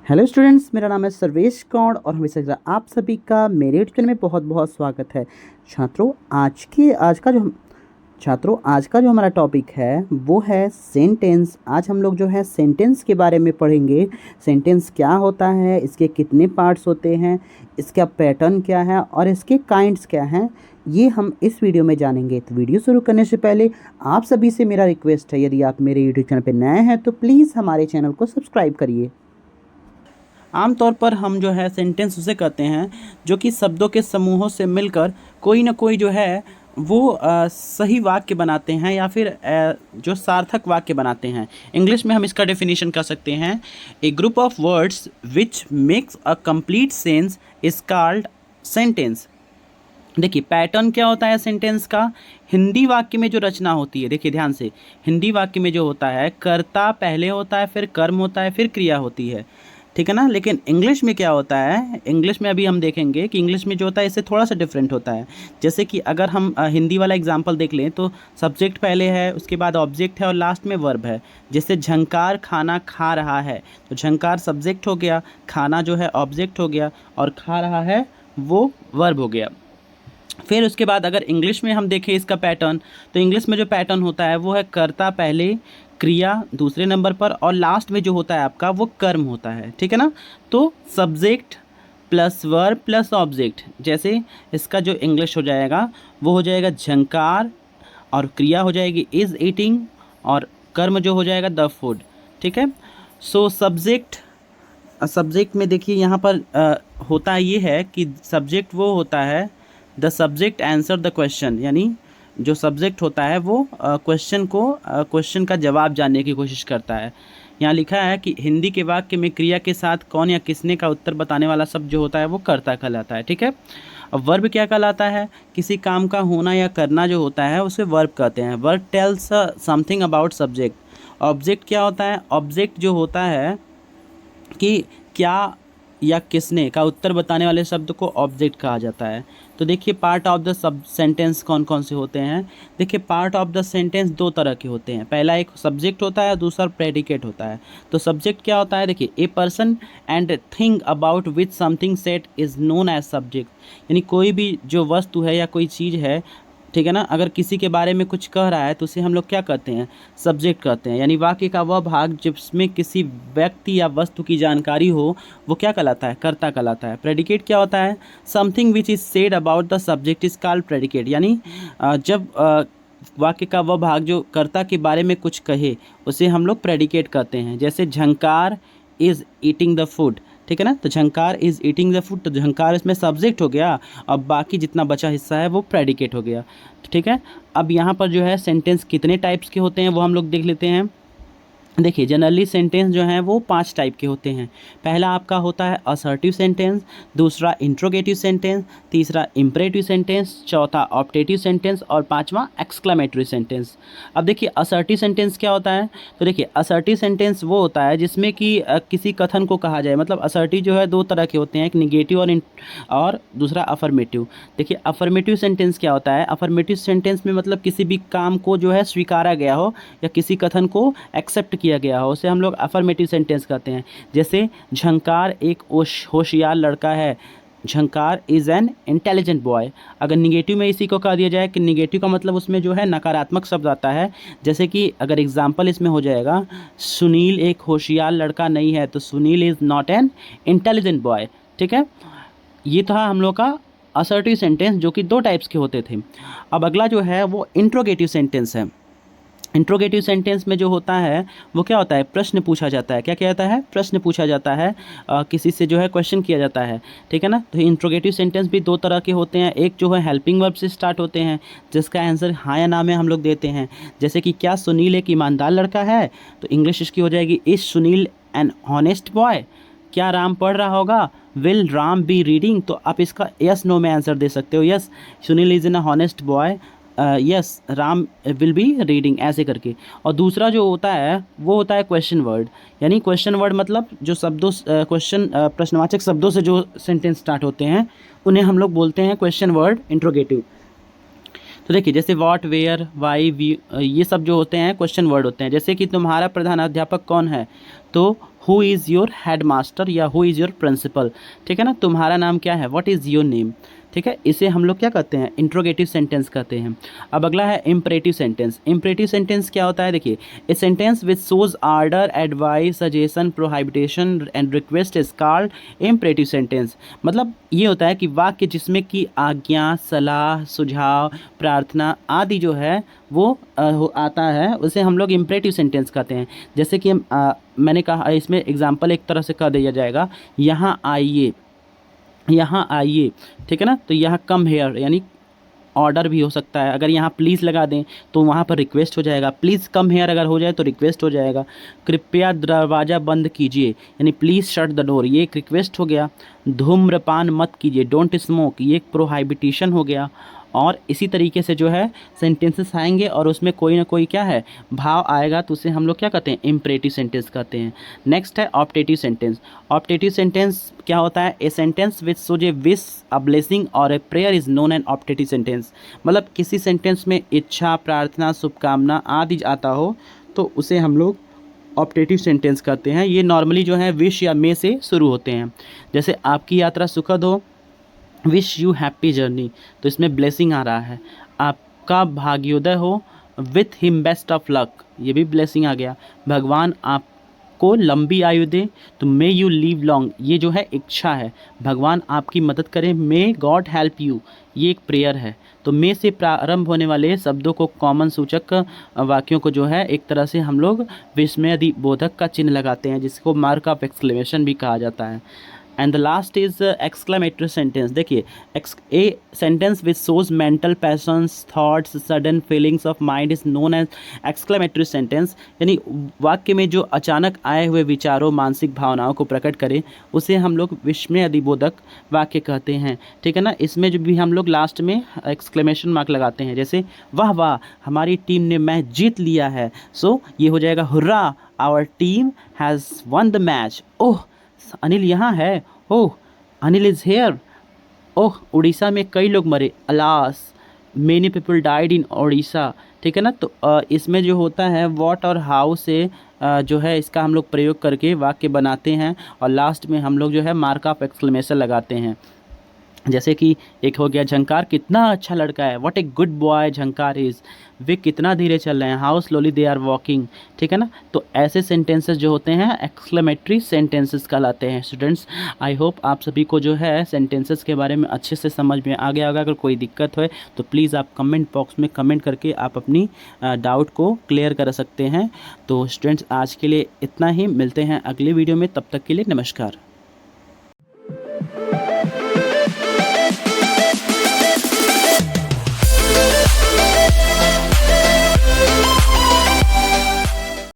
Hello students, मेरा नाम है सर्वेश कौड़ और हमेशा आप सभी का मेरे चैनल में बहुत बहुत स्वागत है। छात्रों, आज का जो हमारा टॉपिक है वो है सेंटेंस। आज हम लोग जो है सेंटेंस के बारे में पढ़ेंगे। सेंटेंस क्या होता है, इसके कितने पार्ट्स होते हैं, इसका पैटर्न क्या है और इसके काइंड्स क्या हैं, ये हम इस वीडियो में जानेंगे। तो वीडियो शुरू करने से पहले आप सभी से मेरा रिक्वेस्ट है, यदि आप मेरे यूट्यूब चैनल पर नए हैं तो प्लीज़ हमारे चैनल को सब्सक्राइब करिए। आमतौर पर हम जो है सेंटेंस उसे कहते हैं जो कि शब्दों के समूहों से मिलकर कोई ना कोई जो है वो सही वाक्य बनाते हैं या फिर जो सार्थक वाक्य बनाते हैं। इंग्लिश में हम इसका डेफिनेशन कर सकते हैं, a group of words which makes a complete sense is called sentence. देखिए पैटर्न क्या होता है सेंटेंस का। हिंदी वाक्य में जो रचना होती है, देखिए ध्यान से, हिंदी वाक्य में जो होता है कर्ता पहले होता है, फिर कर्म होता है, फिर क्रिया होती है, ठीक है ना। लेकिन इंग्लिश में क्या होता है, इंग्लिश में अभी हम देखेंगे कि इंग्लिश में जो होता है इससे थोड़ा सा डिफरेंट होता है। जैसे कि अगर हम हिंदी वाला एग्जांपल देख लें तो सब्जेक्ट पहले है, उसके बाद ऑब्जेक्ट है और लास्ट में वर्ब है। जैसे झंकार खाना खा रहा है, तो झंकार सब्जेक्ट हो गया, खाना जो है ऑब्जेक्ट हो गया और खा रहा है वो वर्ब हो गया। फिर उसके बाद अगर इंग्लिश में हम देखें इसका पैटर्न, तो इंग्लिश में जो पैटर्न होता है वो है कर्ता पहले, क्रिया दूसरे नंबर पर और लास्ट में जो होता है आपका वो कर्म होता है, ठीक है ना। तो subject plus verb plus object, जैसे इसका जो इंग्लिश हो जाएगा वो हो जाएगा झंकार और क्रिया हो जाएगी इज़ ईटिंग और कर्म जो हो जाएगा द फूड, ठीक है। सो सब्जेक्ट में देखिए यहाँ पर होता ये है कि सब्जेक्ट वो होता है the subject answer the question, यानी जो सब्जेक्ट होता है वो क्वेश्चन का जवाब जानने की कोशिश करता है। यहाँ लिखा है कि हिंदी के वाक्य में क्रिया के साथ कौन या किसने का उत्तर बताने वाला शब्द जो होता है वो कर्ता कहलाता है, ठीक है। अब वर्ब क्या कहलाता है, किसी काम का होना या करना जो होता है उसे वर्ब कहते हैं। Verb tells something about subject. Object क्या होता है, ऑब्जेक्ट जो होता है कि क्या या किसने का उत्तर बताने वाले शब्द को ऑब्जेक्ट कहा जाता है। तो देखिए part of the sub sentence कौन कौन से होते हैं। देखिए पार्ट ऑफ द सेंटेंस दो तरह के होते हैं, पहला एक सब्जेक्ट होता है, दूसरा प्रेडिकेट होता है। तो सब्जेक्ट क्या होता है, देखिए a person and thing about which something said is known as subject, यानी कोई भी जो वस्तु है या कोई चीज़ है, ठीक है ना, अगर किसी के बारे में कुछ कह रहा है तो उसे हम लोग क्या कहते हैं, सब्जेक्ट कहते हैं। यानी वाक्य का वह भाग जिसमें किसी व्यक्ति या वस्तु की जानकारी हो वो क्या कहलाता है, कर्ता कहलाता है। प्रेडिकेट क्या होता है, something which is said about the subject is called predicate, यानी जब वाक्य का वह भाग जो कर्ता के बारे में कुछ कहे उसे हम लोग प्रेडिकेट कहते हैं। जैसे झंकार इज़ ईटिंग द फूड, ठीक है ना, तो झंकार इज़ ईटिंग द फूड, तो झंकार इसमें सब्जेक्ट हो गया, अब बाकी जितना बचा हिस्सा है वो प्रेडिकेट हो गया, ठीक है। अब यहाँ पर जो है सेंटेंस कितने टाइप्स के होते हैं वो हम लोग देख लेते हैं। देखिए जनरली सेंटेंस जो हैं वो 5 टाइप के होते हैं। पहला आपका होता है असर्टिव सेंटेंस, दूसरा इंट्रोगेटिव सेंटेंस, तीसरा इम्परेटिव सेंटेंस, चौथा ऑप्टेटिव सेंटेंस और पांचवा एक्सक्लेमेटरी सेंटेंस। अब देखिए असर्टिव सेंटेंस क्या होता है, तो देखिए असर्टिव सेंटेंस वो होता है जिसमें कि किसी कथन को कहा जाए। मतलब असर्टिव जो है 2 तरह के होते हैं, एक निगेटिव और दूसरा अफर्मेटिव। देखिए अफर्मेटिव सेंटेंस क्या होता है, अफर्मेटिव सेंटेंस में मतलब किसी भी काम को जो है स्वीकारा गया हो या किसी कथन को एक्सेप्ट किया गया हो उसे हम लोग अफर्मेटिव सेंटेंस कहते हैं। जैसे झंकार एक होशियार लड़का है, झंकार इज़ एन इंटेलिजेंट बॉय। अगर निगेटिव में इसी को कह दिया जाए कि निगेटिव का मतलब उसमें जो है नकारात्मक शब्द आता है, जैसे कि अगर एग्जाम्पल इसमें हो जाएगा सुनील एक होशियार लड़का नहीं है, तो Sunil is not an intelligent boy, ठीक है। ये था हम लोग का असर्टिव सेंटेंस जो कि 2 टाइप्स के होते थे। अब अगला जो है वो इंट्रोगेटिव सेंटेंस है। इंट्रोगेटिव सेंटेंस में जो होता है वो क्या होता है, प्रश्न पूछा जाता है। क्या कहता है, प्रश्न पूछा जाता है, किसी से जो है क्वेश्चन किया जाता है, ठीक है ना। तो इंट्रोगेटिव सेंटेंस भी 2 तरह के होते हैं। एक जो है हेल्पिंग वर्ब से स्टार्ट होते हैं जिसका आंसर हाँ या ना में हम लोग देते हैं। जैसे कि क्या सुनील एक ईमानदार लड़का है, तो इंग्लिश इसकी हो जाएगी is Sunil N honest boy. क्या राम पढ़ रहा होगा, विल राम बी रीडिंग, तो आप इसका यस नो में आंसर दे सकते हो। Yes Sunil is an honest boy, yes Ram will be reading, ऐसे करके। और दूसरा जो होता है वो होता है क्वेश्चन वर्ड। यानी क्वेश्चन वर्ड मतलब जो शब्दों क्वेश्चन प्रश्नवाचक शब्दों से जो सेंटेंस स्टार्ट होते हैं उन्हें हम लोग बोलते हैं क्वेश्चन वर्ड इंट्रोगेटिव। तो देखिए जैसे व्हाट, वेयर, वाई, ये सब जो होते हैं क्वेश्चन वर्ड होते हैं। जैसे कि तुम्हारा प्रधान अध्यापक कौन है, तो who is your head master या हु इज़ योर प्रिंसिपल, ठीक है ना, तुम्हारा नाम क्या है, व्हाट इज़ योर नेम, ठीक है। इसे हम लोग क्या कहते हैं, इंट्रोगेटिव सेंटेंस कहते हैं। अब अगला है इम्परेटिव सेंटेंस। इम्परेटिव सेंटेंस क्या होता है, देखिए, a sentence which shows order, advice, suggestion, prohibition and request is called imperative sentence. मतलब ये होता है कि वाक्य जिसमें कि आज्ञा, सलाह, सुझाव, प्रार्थना आदि जो है वो आता है, उसे हम लोग इम्परेटिव सेंटेंस कहते हैं। जैसे कि मैंने कहा, इसमें एग्जाम्पल एक तरह से कह दिया जाएगा, यहाँ आइए, यहाँ आइए, ठीक है ना, तो यहाँ कम हेयर यानी ऑर्डर भी हो सकता है। अगर यहाँ प्लीज़ लगा दें तो वहाँ पर रिक्वेस्ट हो जाएगा। प्लीज़ कम हेयर अगर हो जाए तो रिक्वेस्ट हो जाएगा। कृपया दरवाज़ा बंद कीजिए यानी प्लीज़ शट द डोर, ये एक रिक्वेस्ट हो गया। धूम्रपान मत कीजिए, डोंट स्मोक, ये एक प्रोहाइबिटेशन हो गया। और इसी तरीके से जो है सेंटेंसेस आएंगे और उसमें कोई ना कोई क्या है भाव आएगा, तो उसे हम लोग क्या कहते हैं, इम्परेटिव सेंटेंस कहते हैं। नेक्स्ट है ऑप्टेटिव सेंटेंस। ऑप्टेटिव सेंटेंस क्या होता है, a sentence which shows a wish, a blessing और a prayer is known an optative sentence. मतलब किसी सेंटेंस में इच्छा, प्रार्थना, शुभकामना आदि आता हो तो उसे हम लोग ऑप्टेटिव सेंटेंस कहते हैं। ये नॉर्मली जो है विश या मे से शुरू होते हैं। जैसे आपकी यात्रा सुखद हो, विश यू हैप्पी जर्नी, तो इसमें ब्लेसिंग आ रहा है। आपका भाग्योदय हो, with him best of luck, ये भी ब्लेसिंग आ गया। भगवान आपको लंबी आयु दे, तो मे यू लिव लॉन्ग, ये जो है इच्छा है। भगवान आपकी मदद करें, मे गॉड हेल्प यू, ये एक प्रेयर है। तो मे से प्रारंभ होने वाले शब्दों को, कॉमन सूचक वाक्यों को जो है एक तरह से हम लोग विस्मय बोधक का चिन्ह लगाते हैं, जिसको मार्क ऑफ एक्सक्लेमेशन भी कहा जाता है। And the last is exclamatory sentence. देखिए, a sentence which shows mental passions, thoughts, sudden feelings of mind is known as exclamatory sentence. यानी वाक्य में जो अचानक आए हुए विचारों, मानसिक भावनाओं को प्रकट करे, उसे हम लोग विस्मय अधिबोधक वाक्य कहते हैं, ठीक है ना। इसमें जो भी हम लोग लास्ट में एक्सक्लेमेशन मार्क लगाते हैं, जैसे वाह वाह, हमारी टीम ने मैच जीत लिया है, सो ये हो जाएगा hurrah, our team has won the match. Oh, Anil यहाँ है, oh Anil is here, oh Orissa में कई लोग मरे, alas many people died in Orissa, ठीक है ना। तो इसमें जो होता है व्हाट और हाउ से जो है इसका हम लोग प्रयोग करके वाक्य बनाते हैं, और लास्ट में हम लोग जो है मार्क ऑफ एक्सक्लेमेशन लगाते हैं। जैसे कि एक हो गया, झंकार कितना अच्छा लड़का है, what a good boy Jhankar is, वे कितना धीरे चल रहे हैं, how slowly they are walking, ठीक है ना। तो ऐसे सेंटेंसेस जो होते हैं एक्सक्लेमेटरी सेंटेंसेस कहलाते हैं। स्टूडेंट्स, आई होप आप सभी को जो है सेंटेंसेस के बारे में अच्छे से समझ में आ गया होगा। अगर कोई दिक्कत हो तो प्लीज़ आप कमेंट बॉक्स में कमेंट करके आप अपनी डाउट को क्लियर कर सकते हैं। तो स्टूडेंट्स, आज के लिए इतना ही, मिलते हैं अगली वीडियो में, तब तक के लिए नमस्कार।